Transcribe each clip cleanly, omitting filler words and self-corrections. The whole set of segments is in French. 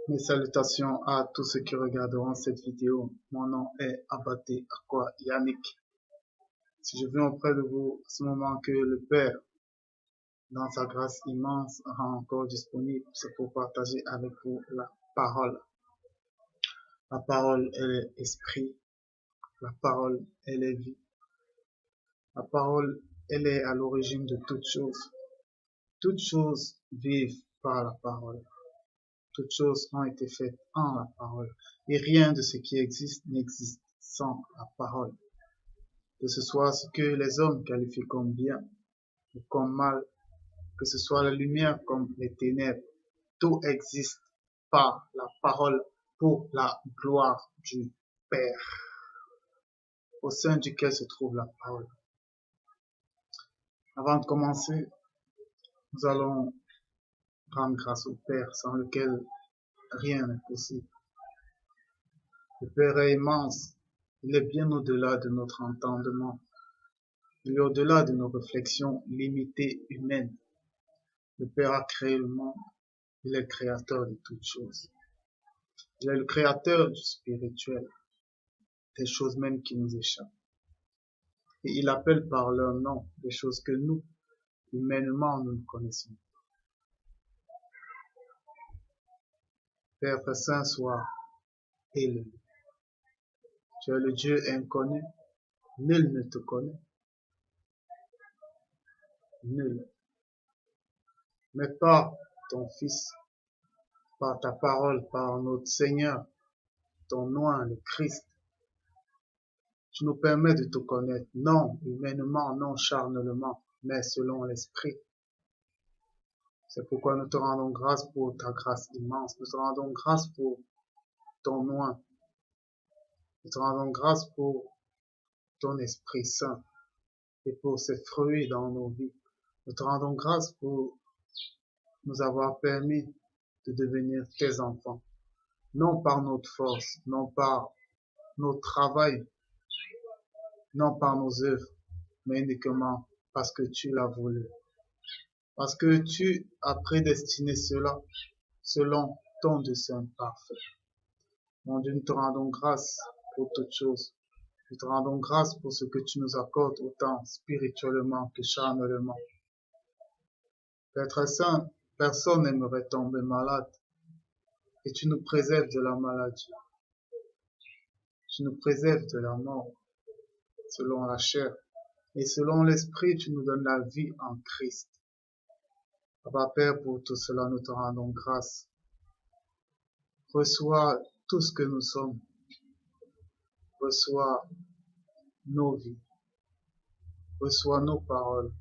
Mes salutations à tous ceux qui regarderont cette vidéo. Mon nom est Abaté Akwa Yannick. Si je viens auprès de vous à ce moment que le Père, dans sa grâce immense, rend encore disponible, c'est pour partager avec vous la parole. La parole, elle est esprit. La parole, elle est vie. La parole, elle est à l'origine de toutes choses. Toutes choses vivent par la parole. Toutes choses ont été faites en la parole. Et rien de ce qui existe n'existe sans la parole. Que ce soit ce que les hommes qualifient comme bien ou comme mal, que ce soit la lumière comme les ténèbres, tout existe par la parole pour la gloire du Père, au sein duquel se trouve la parole. Avant de commencer, nous allons rendre grâce au Père, sans lequel rien n'est possible. Le Père est immense, il est bien au-delà de notre entendement, il est au-delà de nos réflexions limitées humaines. Le Père a créé le monde, il est le créateur de toutes choses. Il est le créateur du spirituel, des choses même qui nous échappent. Et il appelle par leur nom des choses que nous, humainement, nous ne connaissons pas. Père très saint soit élevé. Tu es le Dieu inconnu, nul ne te connaît. Nul. Mais par ton Fils, par ta parole, par notre Seigneur, ton nom, le Christ, tu nous permets de te connaître, non humainement, non charnellement, mais selon l'Esprit. C'est pourquoi nous te rendons grâce pour ta grâce immense. Nous te rendons grâce pour ton nom. Nous te rendons grâce pour ton Esprit Saint et pour ses fruits dans nos vies. Nous te rendons grâce pour nous avoir permis de devenir tes enfants. Non par notre force, non par notre travail, non par nos œuvres, mais uniquement parce que tu l'as voulu. Parce que tu as prédestiné cela selon ton dessein parfait. Mon Dieu, nous te rendons grâce pour toutes choses. Nous te rendons grâce pour ce que tu nous accordes autant spirituellement que charnellement. Père très saint, personne n'aimerait tomber malade et tu nous préserves de la maladie. Tu nous préserves de la mort selon la chair et selon l'esprit, tu nous donnes la vie en Christ. Papa Père, pour tout cela, nous te rendons grâce. Reçois tout ce que nous sommes. Reçois nos vies. Reçois nos paroles.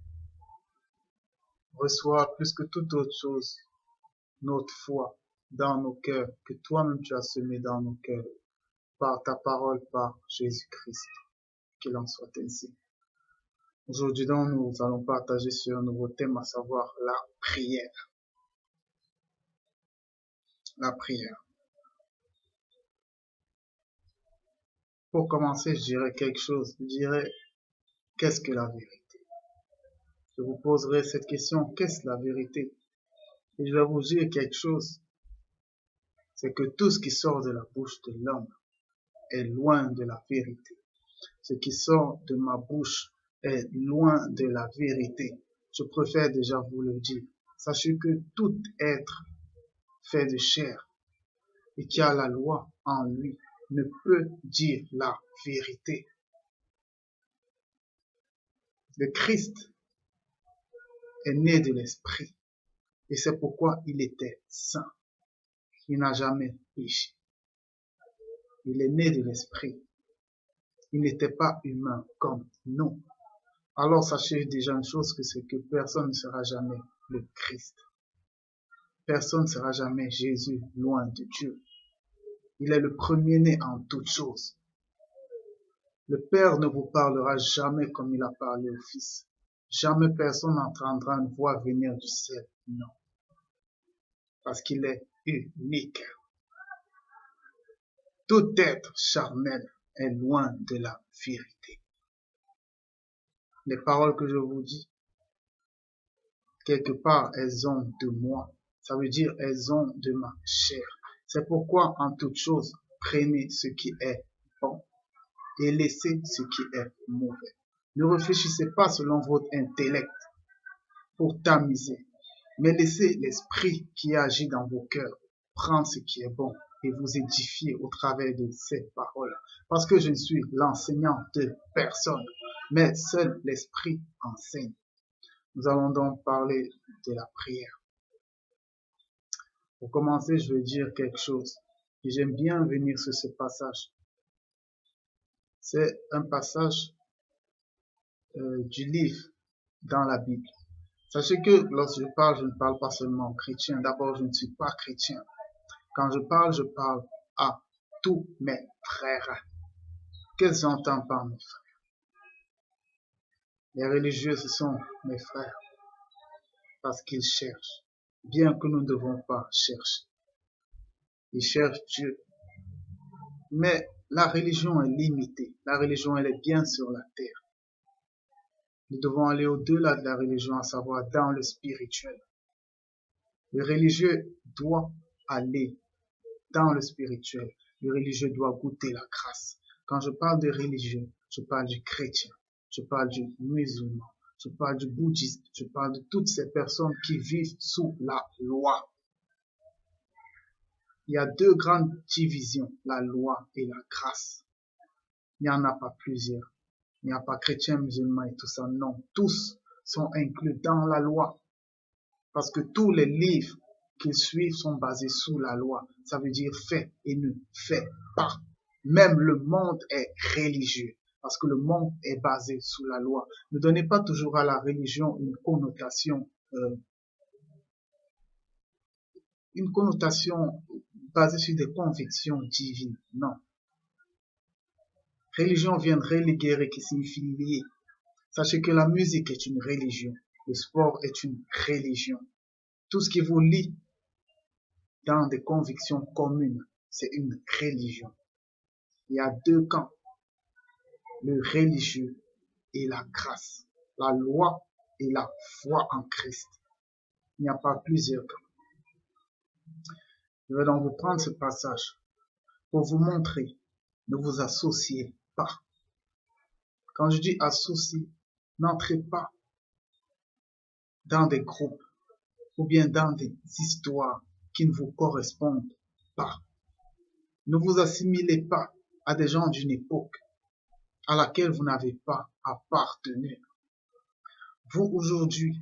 Reçois plus que toute autre chose notre foi dans nos cœurs que toi-même tu as semé dans nos cœurs par ta parole, par Jésus-Christ. Qu'il en soit ainsi. Aujourd'hui donc, nous allons partager sur un nouveau thème, à savoir la prière. La prière. Pour commencer, je dirais quelque chose. Je dirais, qu'est-ce que la vérité? Je vous poserai cette question, qu'est-ce la vérité? Et je vais vous dire quelque chose. C'est que tout ce qui sort de la bouche de l'homme est loin de la vérité. Ce qui sort de ma bouche est loin de la vérité. Je préfère déjà vous le dire. Sachez que tout être fait de chair et qui a la loi en lui ne peut dire la vérité. Le Christ est né de l'Esprit et c'est pourquoi il était saint. Il n'a jamais péché. Il est né de l'Esprit. Il n'était pas humain comme nous. Alors sachez déjà une chose, que c'est que personne ne sera jamais le Christ. Personne ne sera jamais Jésus, loin de Dieu. Il est le premier-né en toutes choses. Le Père ne vous parlera jamais comme il a parlé au Fils. Jamais personne n'entendra une voix venir du ciel. Non. Parce qu'il est unique. Tout être charnel est loin de la vérité. Les paroles que je vous dis, quelque part, elles ont de moi. Ça veut dire, elles ont de ma chair. C'est pourquoi, en toute chose, prenez ce qui est bon et laissez ce qui est mauvais. Ne réfléchissez pas selon votre intellect pour t'amuser, mais laissez l'esprit qui agit dans vos cœurs prendre ce qui est bon et vous édifier au travers de ces paroles. Parce que je ne suis l'enseignant de personne, mais seul l'esprit enseigne. Nous allons donc parler de la prière. Pour commencer, je vais dire quelque chose. Et j'aime bien venir sur ce passage. C'est un passage du livre dans la Bible. Sachez que lorsque je ne parle pas seulement aux chrétiens. D'abord, je ne suis pas chrétien. Quand je parle à tous mes frères. Qu'est-ce que j'entends par mes frères? Les religieux, ce sont mes frères. Parce qu'ils cherchent. Bien que nous ne devons pas chercher. Ils cherchent Dieu. Mais la religion est limitée. La religion, elle est bien sur la terre. Nous devons aller au-delà de la religion, à savoir dans le spirituel. Le religieux doit aller dans le spirituel. Le religieux doit goûter la grâce. Quand je parle de religieux, je parle du chrétien, je parle du musulman, je parle du bouddhiste, je parle de toutes ces personnes qui vivent sous la loi. Il y a deux grandes divisions, la loi et la grâce. Il n'y en a pas plusieurs. Il n'y a pas chrétien, musulman et tout ça. Non, tous sont inclus dans la loi. Parce que tous les livres qu'ils suivent sont basés sous la loi. Ça veut dire fais et ne fais pas. Même le monde est religieux. Parce que le monde est basé sous la loi. Ne donnez pas toujours à la religion une connotation basée sur des convictions divines. Non. Religion vient de religere qui signifie lier. Sachez que la musique est une religion. Le sport est une religion. Tout ce qui vous lie dans des convictions communes, c'est une religion. Il y a deux camps. Le religieux et la grâce. La loi et la foi en Christ. Il n'y a pas plusieurs camps. Je vais donc vous prendre ce passage pour vous montrer. Ne vous associez pas. Quand je dis associer, n'entrez pas dans des groupes ou bien dans des histoires qui ne vous correspondent pas. Ne vous assimilez pas à des gens d'une époque à laquelle vous n'avez pas appartenu. Vous aujourd'hui,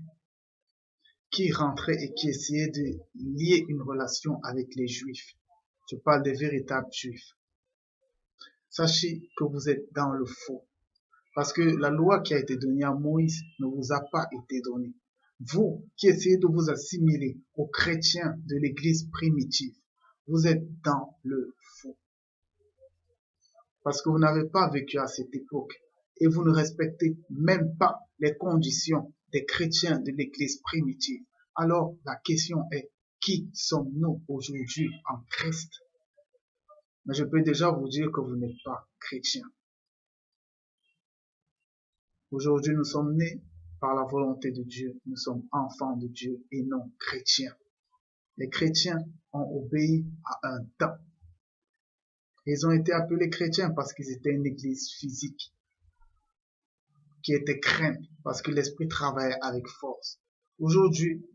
qui rentrez et qui essayez de lier une relation avec les Juifs, je parle des véritables Juifs, sachez que vous êtes dans le faux. Parce que la loi qui a été donnée à Moïse ne vous a pas été donnée. Vous qui essayez de vous assimiler aux chrétiens de l'église primitive, vous êtes dans le faux. Parce que vous n'avez pas vécu à cette époque et vous ne respectez même pas les conditions des chrétiens de l'église primitive. Alors la question est, qui sommes-nous aujourd'hui en Christ? Mais je peux déjà vous dire que vous n'êtes pas chrétien. Aujourd'hui, nous sommes nés par la volonté de Dieu. Nous sommes enfants de Dieu et non chrétiens. Les chrétiens ont obéi à un temps. Ils ont été appelés chrétiens parce qu'ils étaient une église physique qui était crainte parce que l'esprit travaillait avec force. Aujourd'hui,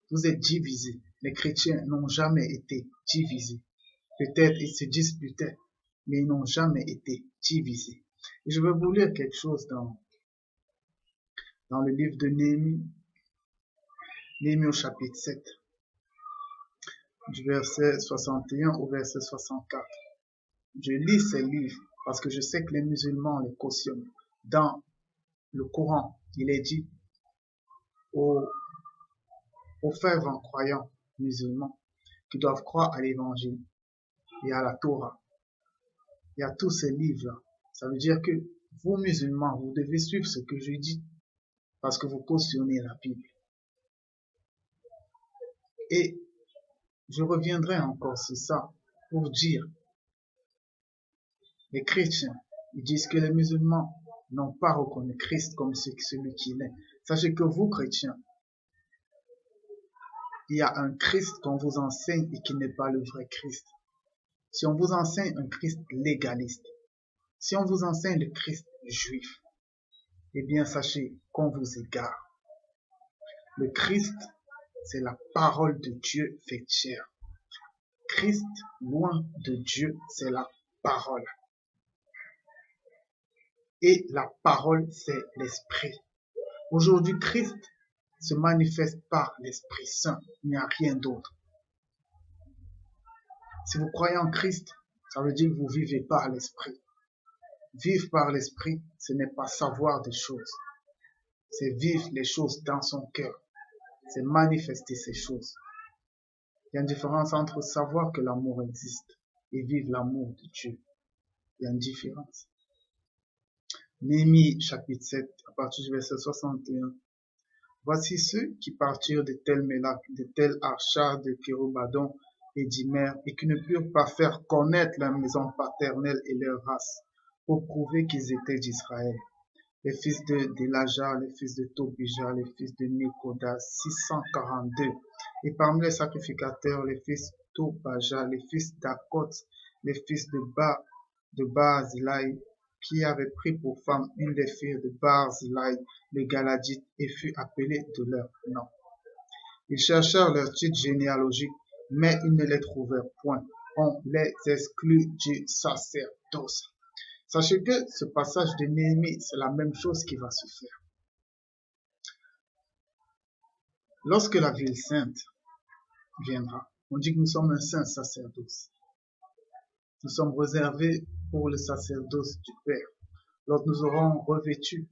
vous êtes divisés. Les chrétiens n'ont jamais été divisés. Peut-être ils se disputaient, mais ils n'ont jamais été divisés. Et je vais vous lire quelque chose dans le livre de Néhémie, Néhémie au chapitre 7, du verset 61 au verset 64. Je lis ces livres parce que je sais que les musulmans les cautionnent. Dans le Coran, il est dit aux fervents croyants musulmans qui doivent croire à l'évangile et à la Torah. Il y a tous ces livres-là. Ça veut dire que vous musulmans, vous devez suivre ce que je dis parce que vous cautionnez la Bible. Et je reviendrai encore sur ça pour dire, les chrétiens, ils disent que les musulmans n'ont pas reconnu Christ comme celui qu'il est. Sachez que vous, chrétiens, il y a un Christ qu'on vous enseigne et qui n'est pas le vrai Christ. Si on vous enseigne un Christ légaliste, si on vous enseigne le Christ juif, eh bien sachez qu'on vous égare. Le Christ, c'est la parole de Dieu faite chair. Christ, loin de Dieu, c'est la parole. Et la parole, c'est l'Esprit. Aujourd'hui, Christ se manifeste par l'Esprit Saint. Il n'y a rien d'autre. Si vous croyez en Christ, ça veut dire que vous vivez par l'Esprit. Vivre par l'Esprit, ce n'est pas savoir des choses. C'est vivre les choses dans son cœur. C'est manifester ces choses. Il y a une différence entre savoir que l'amour existe et vivre l'amour de Dieu. Il y a une différence. Néhémie chapitre 7, à partir du verset 61. Voici ceux qui partirent de tel Mélach, de tel Archar, de Kérubadon et d'Imer, et qui ne purent pas faire connaître leur maison paternelle et leur race, pour prouver qu'ils étaient d'Israël. Les fils d'Elaja, les fils de Tobija, les fils de Nekoda, 642. Et parmi les sacrificateurs, les fils Tobaja, les fils d'Akot, les fils de Barzilai, qui avait pris pour femme une des filles de Barzilai, le Galadite, et fut appelé de leur nom. Ils cherchèrent leur titre généalogique, mais ils ne les trouvèrent point. On les exclut du sacerdoce. Sachez que ce passage de Néhémie, c'est la même chose qui va se faire. Lorsque la ville sainte viendra, on dit que nous sommes un saint sacerdoce. Nous sommes réservés pour le sacerdoce du Père. Lorsque nous aurons revêtu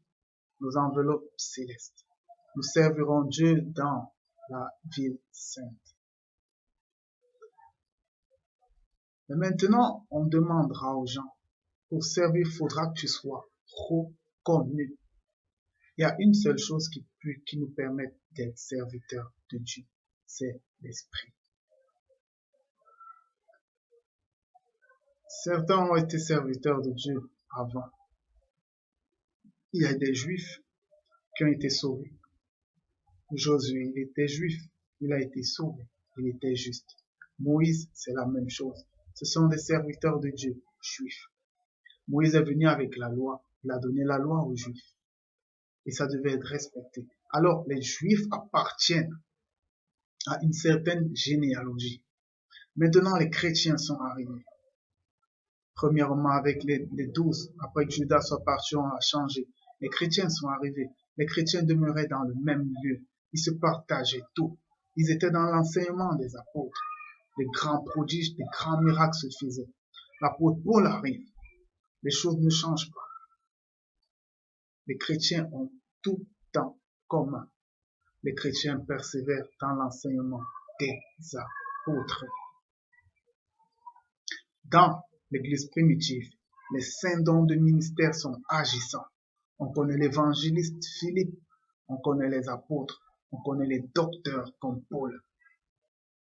nos enveloppes célestes, nous servirons Dieu dans la ville sainte. Mais maintenant, on demandera aux gens, pour servir, il faudra que tu sois reconnu. Il y a une seule chose qui nous permet d'être serviteurs de Dieu, c'est l'Esprit. Certains ont été serviteurs de Dieu avant. Il y a des Juifs qui ont été sauvés. Josué, il était juif, il a été sauvé, il était juste. Moïse, c'est la même chose. Ce sont des serviteurs de Dieu, juifs. Moïse est venu avec la loi, il a donné la loi aux Juifs. Et ça devait être respecté. Alors, les Juifs appartiennent à une certaine généalogie. Maintenant, les chrétiens sont arrivés. Premièrement, avec les 12, après que Judas soit parti, on a changé. Les chrétiens sont arrivés. Les chrétiens demeuraient dans le même lieu. Ils se partageaient tout. Ils étaient dans l'enseignement des apôtres. Les grands prodiges, les grands miracles se faisaient. L'apôtre Paul arrive. Les choses ne changent pas. Les chrétiens ont tout en commun. Les chrétiens persévèrent dans l'enseignement des apôtres. Dans l'Église primitive, les saints dons de ministère sont agissants. On connaît l'évangéliste Philippe, on connaît les apôtres, on connaît les docteurs comme Paul.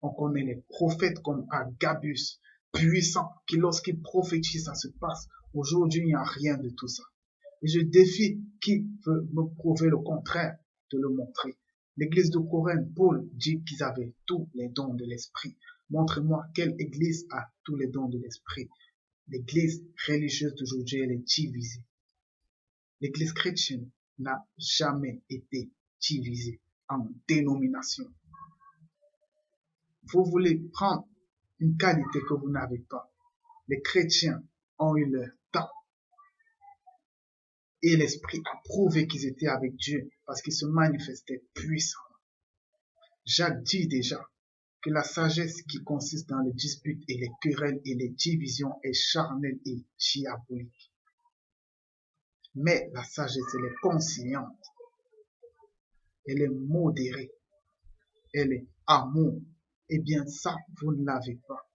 On connaît les prophètes comme Agabus, puissants, qui lorsqu'ils prophétisent, ça se passe. Aujourd'hui, il n'y a rien de tout ça. Et je défie qui veut me prouver le contraire de le montrer. L'église de Corinthe, Paul dit qu'ils avaient tous les dons de l'esprit. Montrez-moi quelle église a tous les dons de l'esprit. L'église religieuse d'aujourd'hui, elle est divisée. L'église chrétienne n'a jamais été divisée en dénominations. Vous voulez prendre une qualité que vous n'avez pas. Les chrétiens ont eu leur temps. Et l'Esprit a prouvé qu'ils étaient avec Dieu parce qu'ils se manifestaient puissamment. Jacques dit déjà que la sagesse qui consiste dans les disputes et les querelles et les divisions est charnelle et diabolique. Mais la sagesse, elle est conciliante. Elle est modérée. Elle est amour. Eh bien ça, vous ne l'avez pas.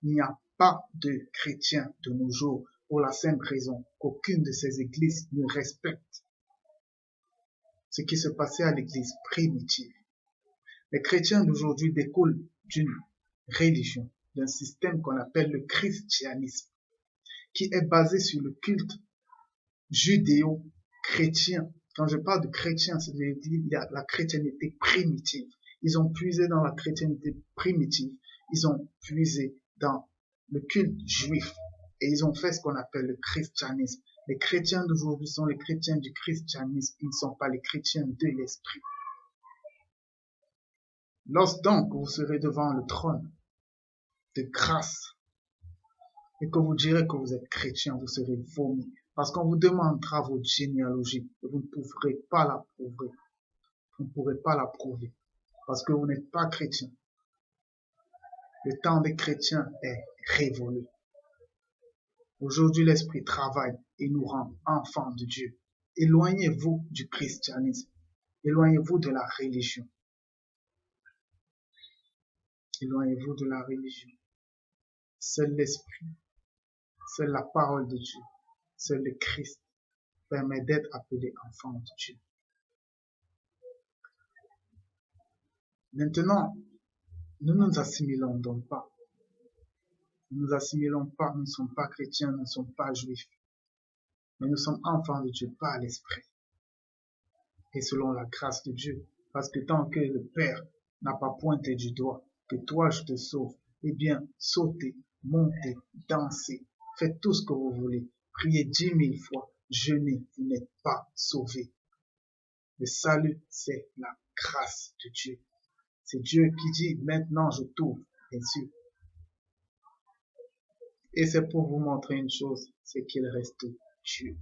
Il n'y a pas de chrétiens de nos jours pour la simple raison qu'aucune de ces églises ne respecte ce qui se passait à l'église primitive. Les chrétiens d'aujourd'hui découlent d'une religion, d'un système qu'on appelle le christianisme, qui est basé sur le culte judéo-chrétien. Quand je parle de chrétien, c'est-à-dire la chrétienté primitive. Ils ont puisé dans la chrétienté primitive. Ils ont puisé dans le culte juif. Et ils ont fait ce qu'on appelle le christianisme. Les chrétiens d'aujourd'hui sont les chrétiens du christianisme. Ils ne sont pas les chrétiens de l'esprit. Lorsque donc vous serez devant le trône de grâce et que vous direz que vous êtes chrétien, vous serez vomi. Parce qu'on vous demandera votre généalogie et vous ne pourrez pas la prouver. Vous ne pourrez pas la prouver parce que vous n'êtes pas chrétien. Le temps des chrétiens est révolu. Aujourd'hui, l'Esprit travaille et nous rend enfants de Dieu. Éloignez-vous du christianisme. Éloignez-vous de la religion. Éloignez-vous de la religion. Seul l'Esprit, seule la parole de Dieu, seul le Christ permet d'être appelé enfant de Dieu. Maintenant, nous ne nous assimilons donc pas. Nous nous assimilons pas, nous ne sommes pas chrétiens, nous ne sommes pas juifs. Mais nous sommes enfants de Dieu par l'Esprit. Et selon la grâce de Dieu. Parce que tant que le Père n'a pas pointé du doigt que toi je te sauve, eh bien, sautez, montez, dansez, faites tout ce que vous voulez. Priez 10 000 fois, jeûnez, vous n'êtes pas sauvés. Le salut, c'est la grâce de Dieu. C'est Dieu qui dit, maintenant je t'ouvre les yeux. Et c'est pour vous montrer une chose, c'est qu'il reste Dieu.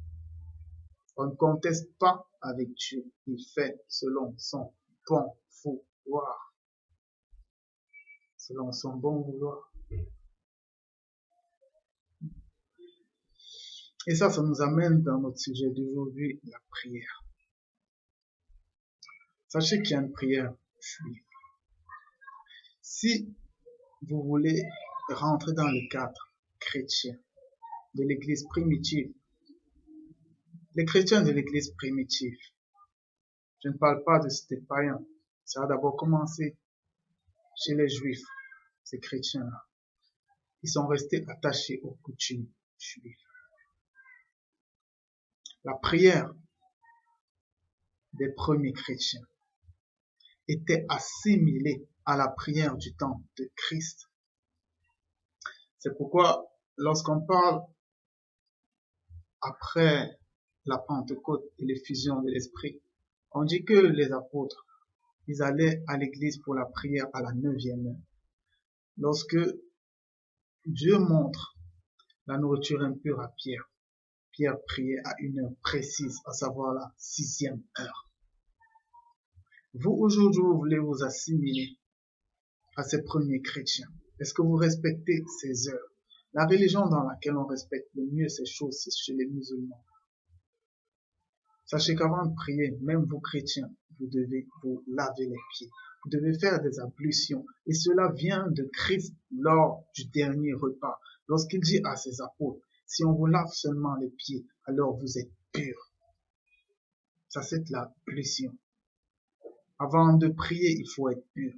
On ne conteste pas avec Dieu, il fait selon son bon vouloir. Selon son bon vouloir. Et ça nous amène dans notre sujet d'aujourd'hui, la prière. Sachez qu'il y a une prière juive. Si vous voulez rentrer dans le cadre chrétien de l'église primitive, les chrétiens de l'église primitive, je ne parle pas de ces païens, ça a d'abord commencé chez les juifs, ces chrétiens-là. Ils sont restés attachés aux coutumes juives. La prière des premiers chrétiens était assimilée à la prière du temps de Christ. C'est pourquoi, lorsqu'on parle après la Pentecôte et l'effusion de l'Esprit, on dit que les apôtres, ils allaient à l'église pour la prière à la 9e heure. Lorsque Dieu montre la nourriture impure à Pierre, Pierre priait à une heure précise, à savoir la 6e heure. Vous, aujourd'hui, vous voulez vous assimiler à ces premiers chrétiens. Est-ce que vous respectez ces heures? La religion dans laquelle on respecte le mieux ces choses, c'est chez les musulmans. Sachez qu'avant de prier, même vous chrétiens, vous devez vous laver les pieds. Vous devez faire des ablutions. Et cela vient de Christ lors du dernier repas. Lorsqu'il dit à ses apôtres, si on vous lave seulement les pieds, alors vous êtes purs. Ça, c'est l'ablution. Avant de prier, il faut être pur.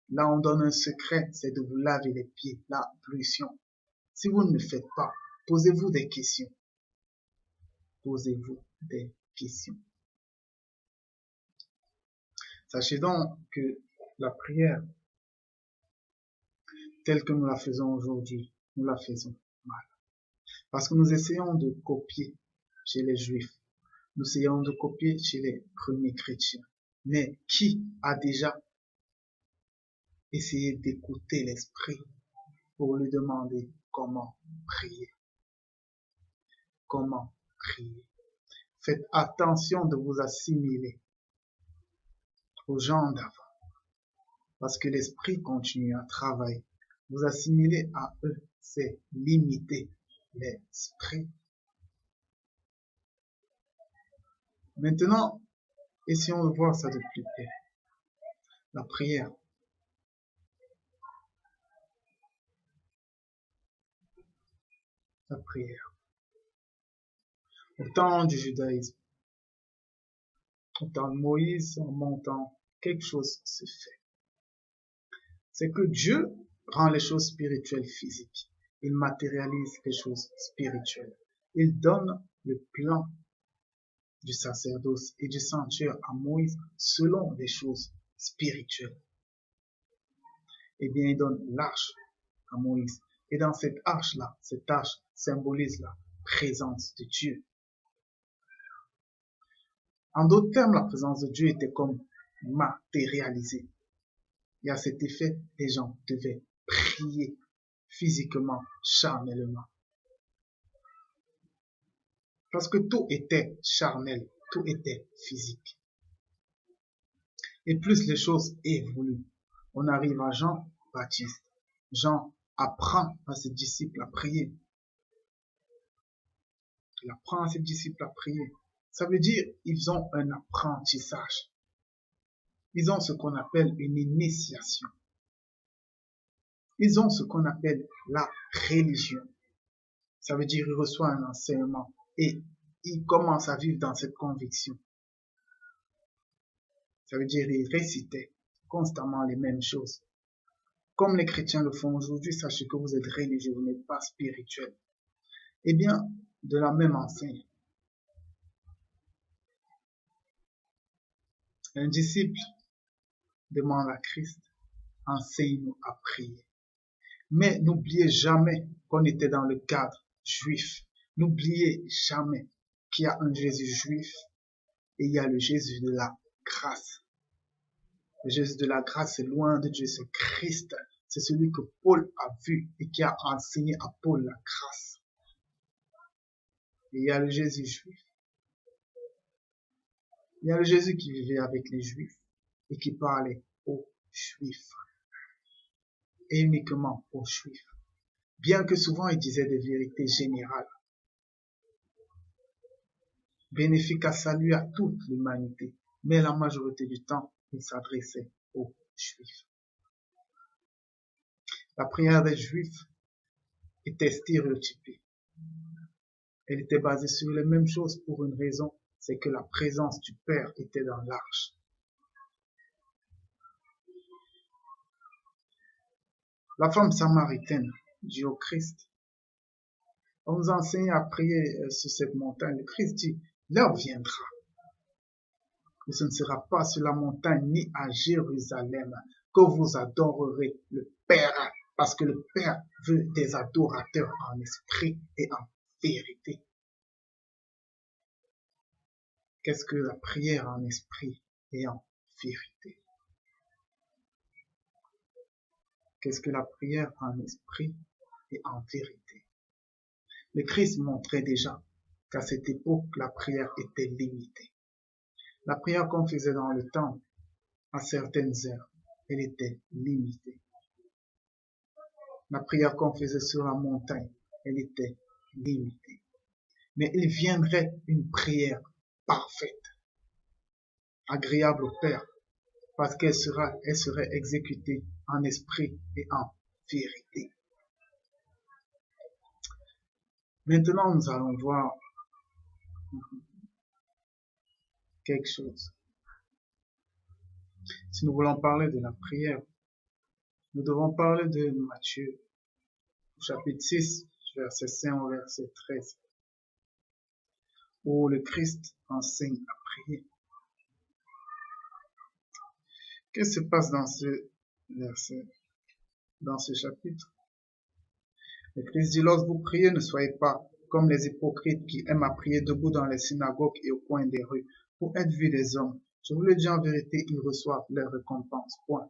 Là, on donne un secret, c'est de vous laver les pieds, l'ablution. Si vous ne le faites pas, posez-vous des questions. Posez-vous des questions. Sachez donc que la prière, telle que nous la faisons aujourd'hui, nous la faisons mal. Parce que nous essayons de copier chez les Juifs. Nous essayons de copier chez les premiers chrétiens. Mais qui a déjà essayé d'écouter l'Esprit pour lui demander comment prier? Comment prier? Faites attention de vous assimiler aux gens d'avant. Parce que l'Esprit continue à travailler. Vous assimiler à eux, c'est limiter l'Esprit. Maintenant, essayons de voir ça de plus près. La prière. La prière. Au temps du judaïsme, au temps de Moïse, en montant, quelque chose se fait. C'est que Dieu rend les choses spirituelles physiques. Il matérialise les choses spirituelles. Il donne le plan du sacerdoce et du sanctuaire à Moïse selon les choses spirituelles. eh bien, il donne l'arche à Moïse. Et dans cette arche-là, cette arche symbolise la présence de Dieu. En d'autres termes, la présence de Dieu était comme matérialisée. Et à cet effet, les gens devaient prier physiquement, charnellement. Parce que tout était charnel, tout était physique. Et plus les choses évoluent, on arrive à Jean-Baptiste. Jean apprend à ses disciples à prier. Il apprend à ses disciples à prier. Ça veut dire ils ont un apprentissage. Ils ont ce qu'on appelle une initiation. Ils ont ce qu'on appelle la religion. Ça veut dire qu'ils reçoivent un enseignement et ils commencent à vivre dans cette conviction. Ça veut dire qu'ils récitaient constamment les mêmes choses. Comme les chrétiens le font aujourd'hui, sachez que vous êtes religieux, vous n'êtes pas spirituel. Eh bien, de la même enseigne, un disciple demande à Christ, enseigne-nous à prier. Mais n'oubliez jamais qu'on était dans le cadre juif. N'oubliez jamais qu'il y a un Jésus juif et il y a le Jésus de la grâce. Le Jésus de la grâce, c'est loin de Dieu, c'est Christ. C'est celui que Paul a vu et qui a enseigné à Paul la grâce. Et il y a le Jésus juif. Il y a le Jésus qui vivait avec les Juifs et qui parlait aux Juifs. Et uniquement aux Juifs. Bien que souvent il disait des vérités générales, bénéfiques à salut à toute l'humanité. Mais la majorité du temps, il s'adressait aux Juifs. La prière des Juifs était stéréotypée. Elle était basée sur les mêmes choses pour une raison, c'est que la présence du Père était dans l'arche. La femme samaritaine dit au Christ, on nous enseigne à prier sur cette montagne. Le Christ dit, l'heure viendra. Et ce ne sera pas sur la montagne ni à Jérusalem que vous adorerez le Père, parce que le Père veut des adorateurs en esprit et en vérité. Qu'est-ce que la prière en esprit et en vérité? Qu'est-ce que la prière en esprit et en vérité? Le Christ montrait déjà qu'à cette époque, la prière était limitée. La prière qu'on faisait dans le temple, à certaines heures, elle était limitée. La prière qu'on faisait sur la montagne, elle était limitée. Mais il viendrait une prière parfaite, agréable au Père, parce qu'elle serait exécutée en esprit et en vérité. Maintenant, nous allons voir quelque chose. Si nous voulons parler de la prière, nous devons parler de Matthieu, chapitre 6, verset 5 au verset 13, où le Christ enseigne à prier. Qu'est-ce qui se passe dans ce verset, dans ce chapitre? Le Christ dit, lorsque vous priez, ne soyez pas comme les hypocrites qui aiment à prier debout dans les synagogues et au coin des rues, pour être vus des hommes. Je vous le dis en vérité, ils reçoivent leur récompense. Point.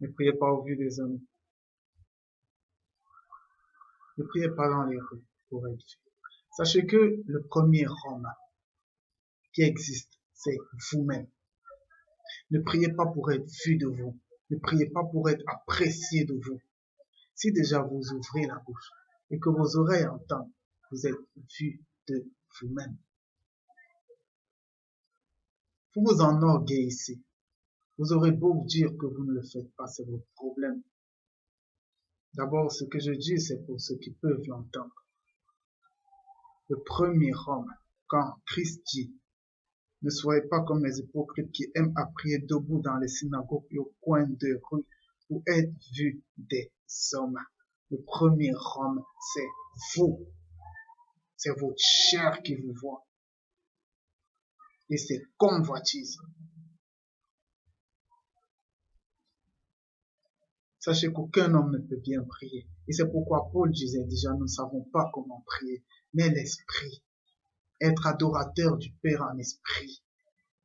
Ne priez pas au vu des hommes. Ne priez pas dans les rues pour être vus. Sachez que le premier homme qui existe, c'est vous-même. Ne priez pas pour être vu de vous. Ne priez pas pour être apprécié de vous. Si déjà vous ouvrez la bouche et que vos oreilles entendent, vous êtes vu de vous-même. Vous vous enorgueillissez. Vous aurez beau vous dire que vous ne le faites pas, c'est votre problème. D'abord, ce que je dis, c'est pour ceux qui peuvent l'entendre. Le premier homme, quand Christ dit, ne soyez pas comme les hypocrites qui aiment à prier debout dans les synagogues et au coin de rue pour être vus des hommes. Le premier homme, c'est vous. C'est votre chair qui vous voit. Et c'est convoitise. Sachez qu'aucun homme ne peut bien prier. Et c'est pourquoi Paul disait déjà, nous ne savons pas comment prier, mais l'esprit. Être adorateur du Père en esprit.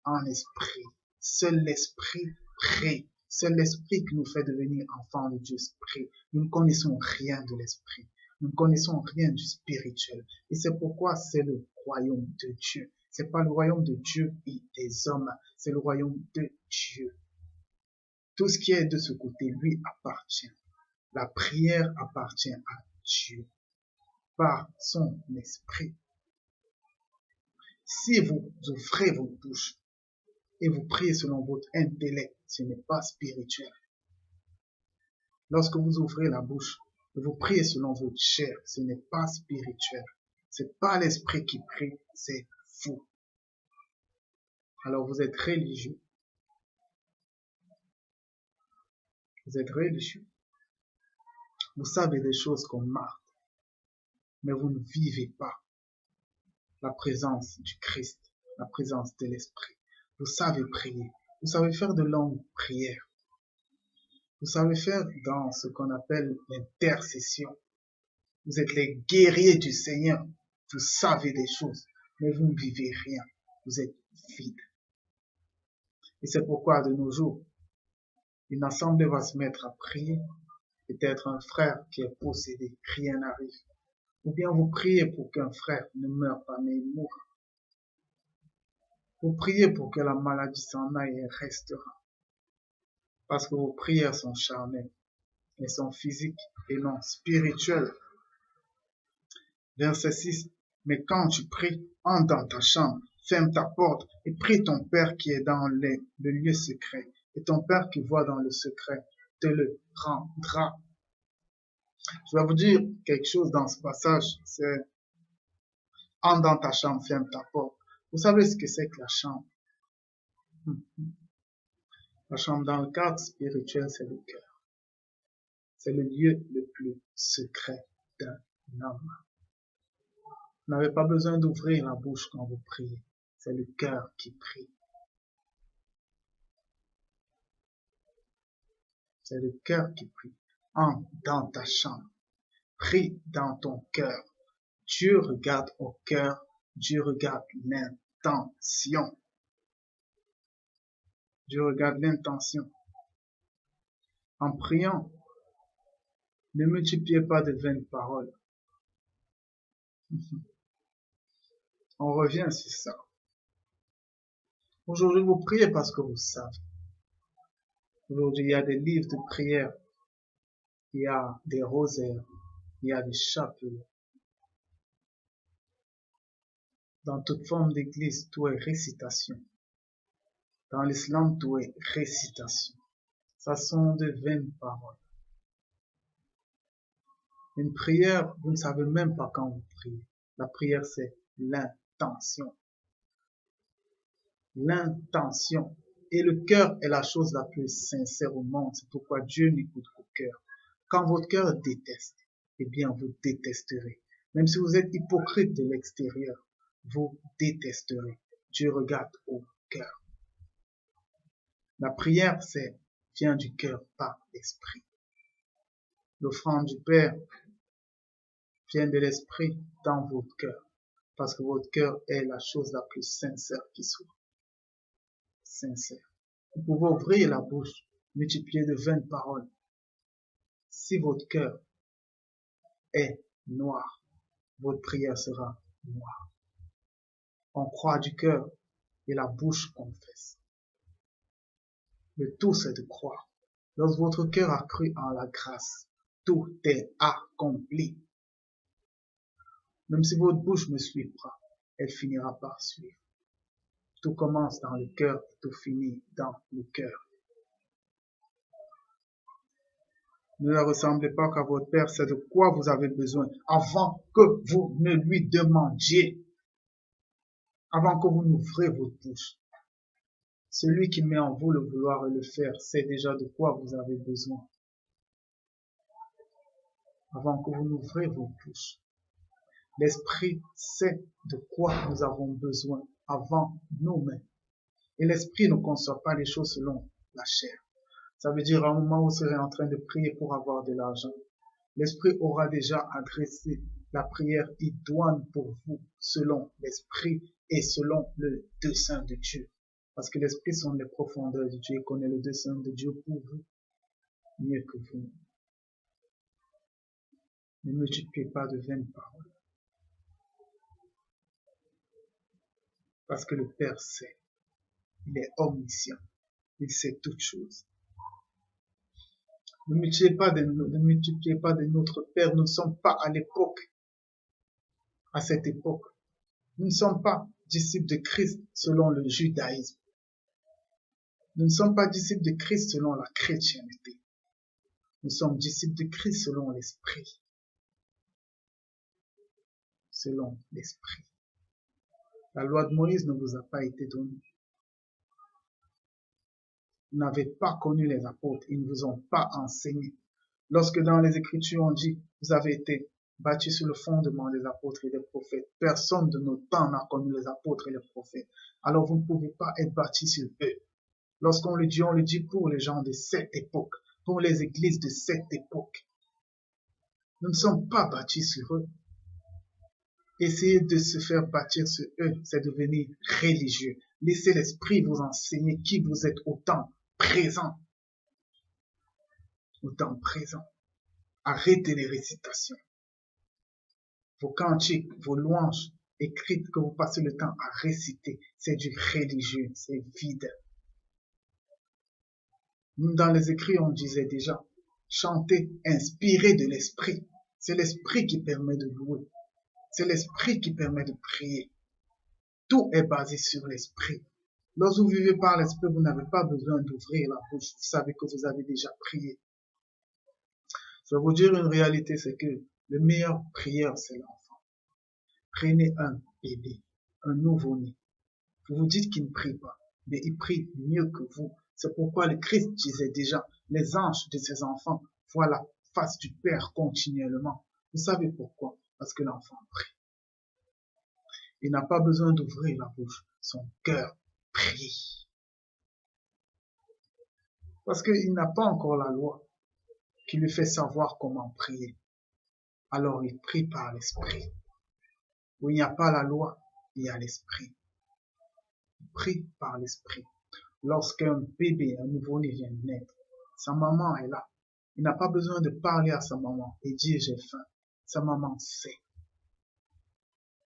En esprit. Seul l'esprit prie. Seul l'esprit qui nous fait devenir enfants de Dieu prie. Nous ne connaissons rien de l'esprit. Nous ne connaissons rien du spirituel. Et c'est pourquoi c'est le royaume de Dieu. C'est pas le royaume de Dieu et des hommes. C'est le royaume de Dieu. Tout ce qui est de ce côté lui appartient. La prière appartient à Dieu par son esprit. Si vous ouvrez vos bouches et vous priez selon votre intellect, ce n'est pas spirituel. Lorsque vous ouvrez la bouche et vous priez selon votre chair, ce n'est pas spirituel. C'est pas l'esprit qui prie, c'est vous. Alors vous êtes religieux. Vous êtes religieux. Vous savez des choses comme Marthe, mais vous ne vivez pas la présence du Christ, la présence de l'Esprit. Vous savez prier. Vous savez faire de longues prières. Vous savez faire dans ce qu'on appelle l'intercession. Vous êtes les guerriers du Seigneur. Vous savez des choses, mais vous ne vivez rien. Vous êtes vide. Et c'est pourquoi de nos jours, une assemblée va se mettre à prier. Peut-être un frère qui est possédé, rien n'arrive. Ou bien vous priez pour qu'un frère ne meure pas, mais il mourra. Vous priez pour que la maladie s'en aille et restera. Parce que vos prières sont charnelles. Elles sont physiques et non spirituelles. Verset 6. Mais quand tu pries, entre dans ta chambre, ferme ta porte et prie ton Père qui est dans le lieu secret. Et ton Père qui voit dans le secret te le rendra. Je vais vous dire quelque chose dans ce passage. C'est entre dans ta chambre, ferme ta porte. Vous savez ce que c'est que la chambre? La chambre dans le cadre spirituel, c'est le cœur. C'est le lieu le plus secret d'un homme. Vous n'avez pas besoin d'ouvrir la bouche quand vous priez. C'est le cœur qui prie. C'est le cœur qui prie. Entre dans ta chambre. Prie dans ton cœur. Dieu regarde au cœur. Dieu regarde l'intention. Dieu regarde l'intention. En priant, ne multipliez pas de vaines paroles. On revient sur ça. Aujourd'hui, vous priez parce que vous savez. Aujourd'hui, il y a des livres de prière. Il y a des rosaires. Il y a des chapelets. Dans toute forme d'église, tout est récitation. Dans l'islam, tout est récitation. Ça sont de vaines paroles. Une prière, vous ne savez même pas quand vous priez. La prière, c'est l'intention. L'intention. Et le cœur est la chose la plus sincère au monde. C'est pourquoi Dieu n'écoute qu'au cœur. Quand votre cœur déteste, eh bien, vous détesterez. Même si vous êtes hypocrite de l'extérieur, vous détesterez. Dieu regarde au cœur. La prière, vient du cœur par l'esprit. L'offrande du Père vient de l'esprit dans votre cœur. Parce que votre cœur est la chose la plus sincère qui soit. Sincère. Vous pouvez ouvrir la bouche, multiplier de vaines paroles. Si votre cœur est noir, votre prière sera noire. On croit du cœur et la bouche confesse. Le tout, c'est de croire. Lorsque votre cœur a cru en la grâce, tout est accompli. Même si votre bouche ne suit pas, elle finira par suivre. Tout commence dans le cœur, tout finit dans le cœur. Ne ressemblez pas qu'à votre Père, c'est de quoi vous avez besoin avant que vous ne lui demandiez, avant que vous n'ouvrez votre bouche. Celui qui met en vous le vouloir et le faire, sait déjà de quoi vous avez besoin. Avant que vous n'ouvrez votre bouche. L'Esprit sait de quoi nous avons besoin avant nous-mêmes. Et l'Esprit ne conçoit pas les choses selon la chair. Ça veut dire à un moment où vous serez en train de prier pour avoir de l'argent, l'Esprit aura déjà adressé la prière idoine pour vous, selon l'Esprit et selon le dessein de Dieu. Parce que l'Esprit sont les profondeurs de Dieu et connaît le dessein de Dieu pour vous mieux que vous. Ne multipliez pas de vaines paroles. Parce que le Père sait. Il est omniscient. Il sait toutes choses. Ne multipliez pas de notre Père. Nous ne sommes pas à l'époque, à cette époque. Nous ne sommes pas disciples de Christ selon le judaïsme. Nous ne sommes pas disciples de Christ selon la chrétienté. Nous sommes disciples de Christ selon l'Esprit. Selon l'Esprit. La loi de Moïse ne vous a pas été donnée. Vous n'avez pas connu les apôtres. Ils ne vous ont pas enseigné. Lorsque dans les Écritures on dit, vous avez été bâtis sur le fondement des apôtres et des prophètes. Personne de nos temps n'a connu les apôtres et les prophètes. Alors vous ne pouvez pas être bâtis sur eux. Lorsqu'on le dit pour les gens de cette époque, pour les églises de cette époque. Nous ne sommes pas bâtis sur eux. Essayez de se faire bâtir sur eux, c'est devenir religieux. Laissez l'Esprit vous enseigner qui vous êtes au temps présent. Au temps présent. Arrêtez les récitations. Vos cantiques, vos louanges écrites que vous passez le temps à réciter, c'est du religieux, c'est vide. Dans les écrits, on disait déjà, chanter inspiré de l'Esprit. C'est l'Esprit qui permet de louer. C'est l'Esprit qui permet de prier. Tout est basé sur l'Esprit. Lorsque vous vivez par l'Esprit, vous n'avez pas besoin d'ouvrir la bouche. Vous savez que vous avez déjà prié. Je vais vous dire une réalité, c'est que le meilleur prieur, c'est l'enfant. Prenez un bébé, un nouveau-né. Vous vous dites qu'il ne prie pas, mais il prie mieux que vous. C'est pourquoi le Christ disait déjà, les anges de ses enfants voient la face du Père continuellement. Vous savez pourquoi? Parce que l'enfant prie. Il n'a pas besoin d'ouvrir la bouche. Son cœur prie. Parce qu'il n'a pas encore la loi qui lui fait savoir comment prier. Alors il prie par l'Esprit. Où il n'y a pas la loi, il y a l'Esprit. Il prie par l'Esprit. Lorsqu'un bébé, un nouveau-né vient de naître, sa maman est là. Il n'a pas besoin de parler à sa maman et dire j'ai faim. Sa maman sait.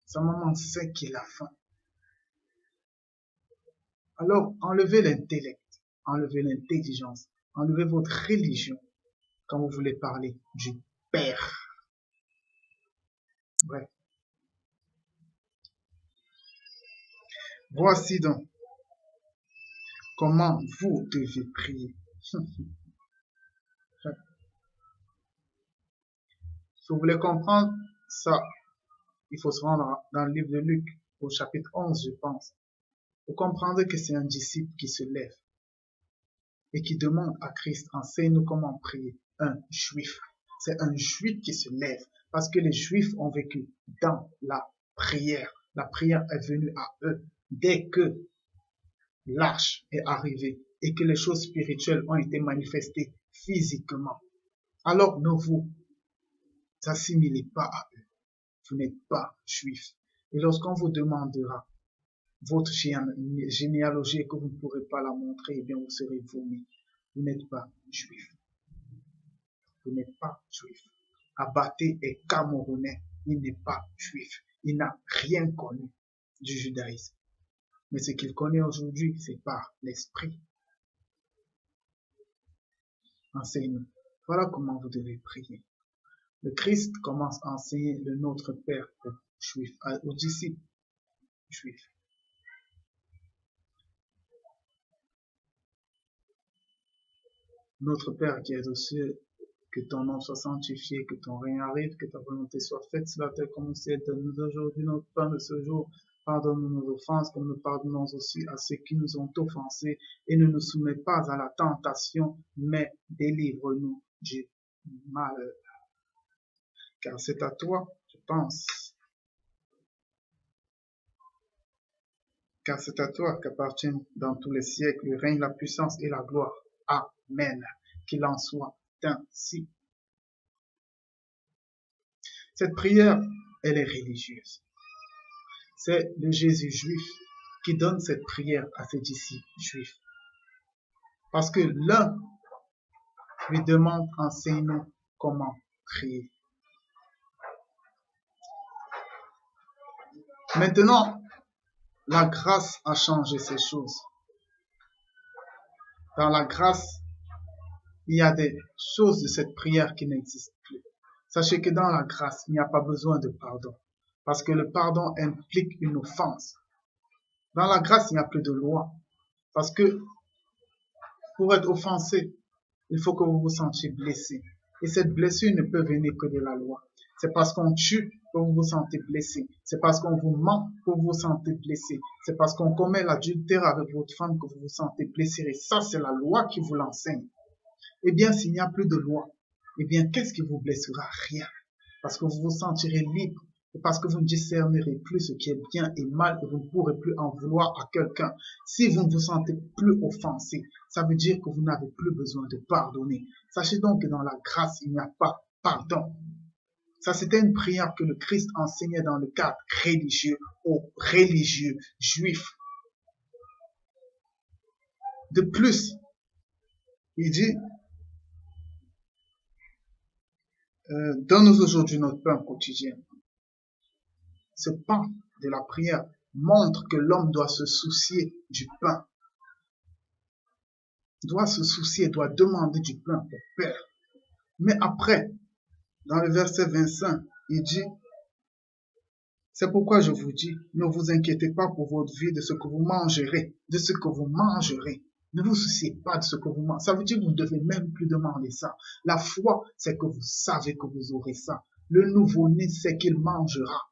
Sa maman sait qu'il a faim. Alors, enlevez l'intellect, enlevez l'intelligence, enlevez votre religion quand vous voulez parler du Père. Bref. Voici donc comment vous devez prier. Si vous voulez comprendre ça, il faut se rendre dans le livre de Luc, au chapitre 11, je pense. Vous comprendrez que c'est un disciple qui se lève et qui demande à Christ, enseigne-nous comment prier. Un juif. C'est un juif qui se lève parce que les juifs ont vécu dans la prière. La prière est venue à eux dès que l'arche est arrivée et que les choses spirituelles ont été manifestées physiquement. Alors ne vous assimilez pas à eux. Vous n'êtes pas juif. Et lorsqu'on vous demandera votre généalogie et que vous ne pourrez pas la montrer, eh bien vous serez vomi. Vous n'êtes pas juif. Vous n'êtes pas juif. Abaté est Camerounais. Il n'est pas juif. Il n'a rien connu du judaïsme. Mais ce qu'il connaît aujourd'hui, c'est par l'Esprit. Enseigne-nous. Voilà comment vous devez prier. Le Christ commence à enseigner le Notre Père aux Juifs, aux disciples juifs. Notre Père qui es aux cieux, que ton nom soit sanctifié, que ton règne arrive, que ta volonté soit faite sur la terre comme au ciel. Donne-nous aujourd'hui notre pain de ce jour. Pardonne-nous nos offenses, comme nous pardonnons aussi à ceux qui nous ont offensés. Et ne nous soumets pas à la tentation, mais délivre-nous du malheur. Car c'est à toi, je pense. Car c'est à toi qu'appartiennent dans tous les siècles le règne, la puissance et la gloire. Amen. Amen. Qu'il en soit ainsi. Cette prière, elle est religieuse. C'est le Jésus juif qui donne cette prière à ses disciples juifs. Parce que l'un lui demande, enseigne-nous comment prier. Maintenant, la grâce a changé ces choses. Dans la grâce, il y a des choses de cette prière qui n'existent plus. Sachez que dans la grâce, il n'y a pas besoin de pardon. Parce que le pardon implique une offense. Dans la grâce, il n'y a plus de loi. Parce que pour être offensé, il faut que vous vous sentiez blessé. Et cette blessure ne peut venir que de la loi. C'est parce qu'on tue que vous vous sentez blessé. C'est parce qu'on vous ment que vous vous sentez blessé. C'est parce qu'on commet l'adultère avec votre femme que vous vous sentez blessé. Et ça, c'est la loi qui vous l'enseigne. Eh bien, s'il n'y a plus de loi, eh bien, qu'est-ce qui vous blessera? Rien. Parce que vous vous sentirez libre. Et parce que vous ne discernerez plus ce qui est bien et mal et vous ne pourrez plus en vouloir à quelqu'un. Si vous ne vous sentez plus offensé, ça veut dire que vous n'avez plus besoin de pardonner. Sachez donc que dans la grâce, il n'y a pas pardon. Ça, c'était une prière que le Christ enseignait dans le cadre religieux aux religieux juifs. De plus, il dit, donne-nous aujourd'hui notre pain quotidien. Ce pain de la prière montre que l'homme doit se soucier du pain. Doit se soucier, doit demander du pain au Père. Mais après, dans le verset 25, il dit, c'est pourquoi je vous dis, ne vous inquiétez pas pour votre vie de ce que vous mangerez, de ce que vous mangerez. Ne vous souciez pas de ce que vous mangez. Ça veut dire que vous ne devez même plus demander ça. La foi, c'est que vous savez que vous aurez ça. Le nouveau-né sait qu'il mangera.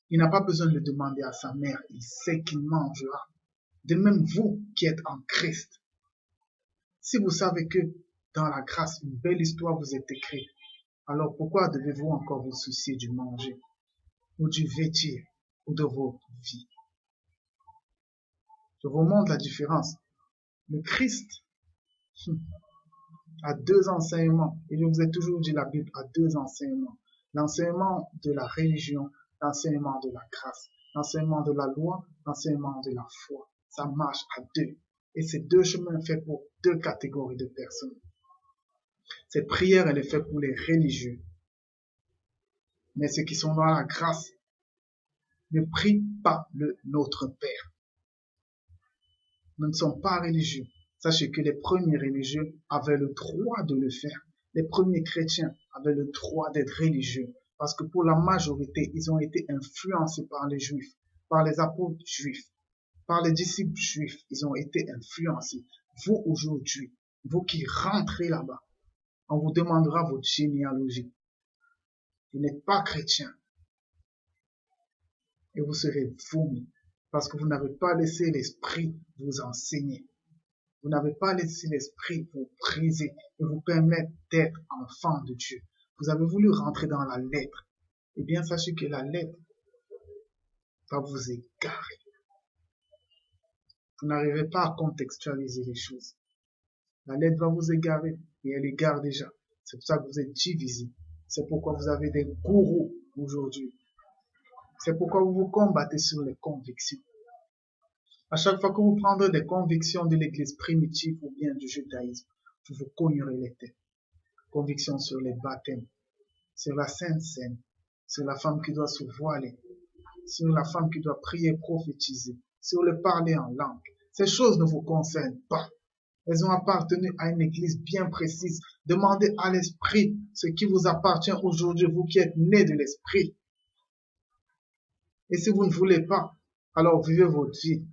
Il n'a pas besoin de le demander à sa mère. Il sait qu'il mangera. De même, vous qui êtes en Christ. Si vous savez que dans la grâce, une belle histoire vous est écrite, alors pourquoi devez-vous encore vous soucier du manger, ou du vêtir, ou de votre vie? Je vous montre la différence. Le Christ a deux enseignements. Et je vous ai toujours dit, la Bible a deux enseignements. L'enseignement de la religion, l'enseignement de la grâce. L'enseignement de la loi, l'enseignement de la foi. Ça marche à deux. Et ces deux chemins faits pour deux catégories de personnes. Cette prière, elle est faite pour les religieux. Mais ceux qui sont dans la grâce ne prient pas le Notre Père. Nous ne sommes pas religieux. Sachez que les premiers religieux avaient le droit de le faire. Les premiers chrétiens avaient le droit d'être religieux. Parce que pour la majorité, ils ont été influencés par les juifs, par les apôtres juifs, par les disciples juifs. Ils ont été influencés. Vous aujourd'hui, vous qui rentrez là-bas, on vous demandera votre généalogie. Vous n'êtes pas chrétien. Et vous serez vomis. Parce que vous n'avez pas laissé l'esprit vous enseigner. Vous n'avez pas laissé l'esprit vous briser et vous permettre d'être enfant de Dieu. Vous avez voulu rentrer dans la lettre. Eh bien, sachez que la lettre va vous égarer. Vous n'arrivez pas à contextualiser les choses. La lettre va vous égarer et elle égare déjà. C'est pour ça que vous êtes divisés. C'est pourquoi vous avez des gourous aujourd'hui. C'est pourquoi vous vous combattez sur les convictions. À chaque fois que vous prendrez des convictions de l'église primitive ou bien du judaïsme, vous vous cognerez les têtes. Convictions sur les baptêmes, sur la Sainte Seine, sur la femme qui doit se voiler, sur la femme qui doit prier, prophétiser, sur le parler en langue. Ces choses ne vous concernent pas. Elles ont appartenu à une église bien précise. Demandez à l'esprit ce qui vous appartient aujourd'hui, vous qui êtes nés de l'esprit. Et si vous ne voulez pas, alors vivez votre vie.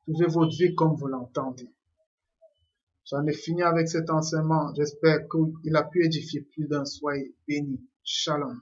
Vivez votre vie comme vous l'entendez. J'en ai fini avec cet enseignement. J'espère qu'il a pu édifier plus d'un. Soyez bénis. Shalom.